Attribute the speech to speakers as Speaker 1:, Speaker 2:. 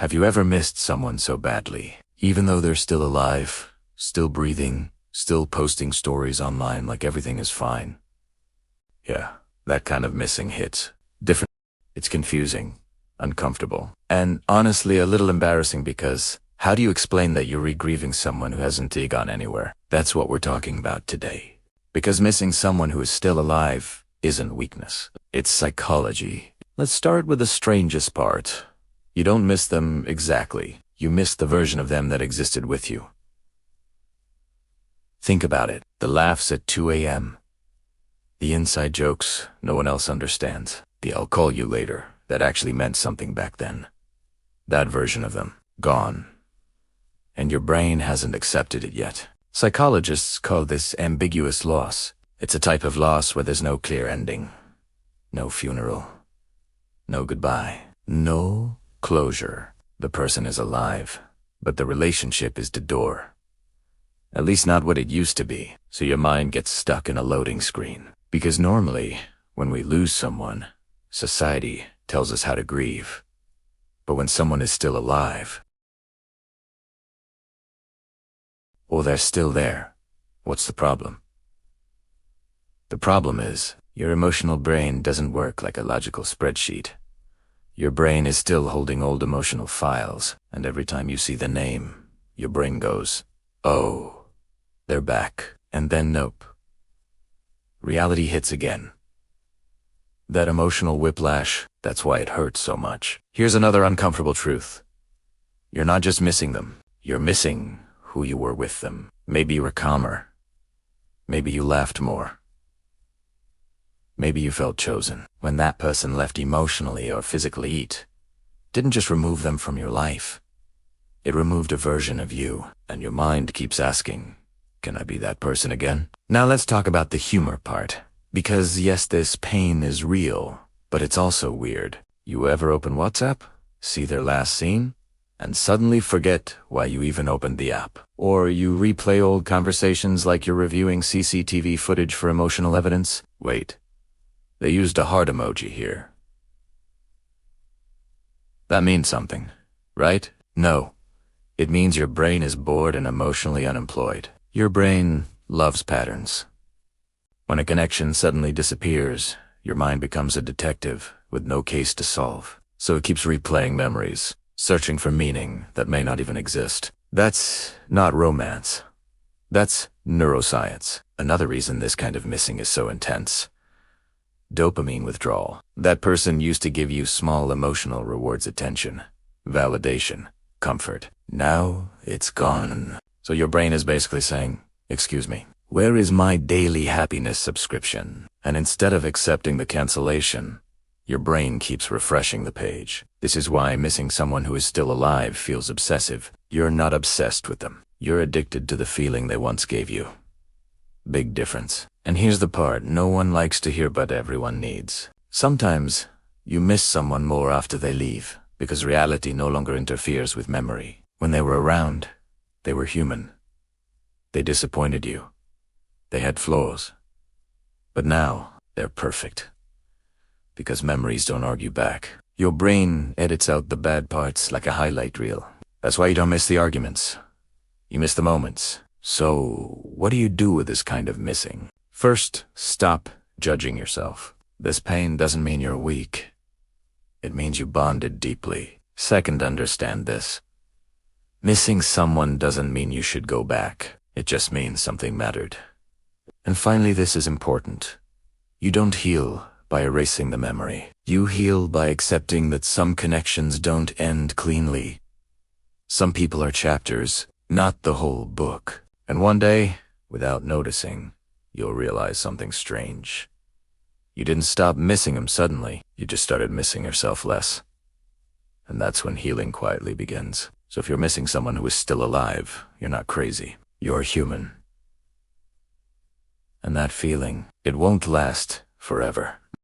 Speaker 1: Have you ever missed someone so badly, even though they're still alive, still breathing, still posting stories online like everything is fine? Yeah, that kind of missing hits different. It's confusing, uncomfortable, and honestly a little embarrassing because how do you explain that you're re-grieving someone who hasn't gone anywhere? That's what we're talking about today. Because missing someone who is still alive isn't weakness. It's psychology. Let's start with the strangest part. You don't miss them exactly. You miss the version of them that existed with you. Think about it. The laughs at 2 a.m. The inside jokes no one else understands. The "I'll call you later" that actually meant something back then. That version of them, gone. And your brain hasn't accepted it yet. Psychologists call this ambiguous loss. It's a type of loss where there's no clear ending. No funeral. No goodbye. No closure. The person is alive, but the relationship is dead. At least not what it used to be, so your mind gets stuck in a loading screen. Because normally, when we lose someone, society tells us how to grieve. But when someone is still alive, or they're still there, what's the problem? The problem is, your emotional brain doesn't work like a logical spreadsheet. Your brain is still holding old emotional files, and every time you see the name, your brain goes, "Oh, they're back," and then nope. Reality hits again. That emotional whiplash, that's why it hurts so much. Here's another uncomfortable truth. You're not just missing them, you're missing who you were with them. Maybe you were calmer. Maybe you laughed more. Maybe you felt chosen. When that person left emotionally or physically, it didn't just remove them from your life. It removed a version of you, and your mind keeps asking, can I be that person again? Now let's talk about the humor part. Because yes, this pain is real, but it's also weird. You ever open WhatsApp, see their last scene, and suddenly forget why you even opened the app? Or you replay old conversations like you're reviewing CCTV footage for emotional evidence? Wait, they used a heart emoji here. That means something, right? No, it means your brain is bored and emotionally unemployed. Your brain loves patterns. When a connection suddenly disappears, your mind becomes a detective with no case to solve. So it keeps replaying memories, searching for meaning that may not even exist. That's not romance. That's neuroscience. Another reason this kind of missing is so intense. Dopamine withdrawal. That person used to give you small emotional rewards, attention, validation, comfort. Now it's gone. So your brain is basically saying, excuse me, where is my daily happiness subscription? And instead of accepting the cancellation, your brain keeps refreshing the page. This is why missing someone who is still alive feels obsessive. You're not obsessed with them. You're addicted to the feeling they once gave you. Big difference. And here's the part no one likes to hear but everyone needs. Sometimes you miss someone more after they leave, because reality no longer interferes with memory. When they were around, they were human. They disappointed you. They had flaws. But now, they're perfect. Because memories don't argue back. Your brain edits out the bad parts like a highlight reel. That's why you don't miss the arguments. You miss the moments. So, what do you do with this kind of missing? First, stop judging yourself. This pain doesn't mean you're weak. It means you bonded deeply. Second, understand this. Missing someone doesn't mean you should go back. It just means something mattered. And finally, this is important. You don't heal by erasing the memory. You heal by accepting that some connections don't end cleanly. Some people are chapters, not the whole book. And one day, without noticing, you'll realize something strange. You didn't stop missing him suddenly. You just started missing yourself less. And that's when healing quietly begins. So if you're missing someone who is still alive, you're not crazy. You're human. And that feeling, it won't last forever.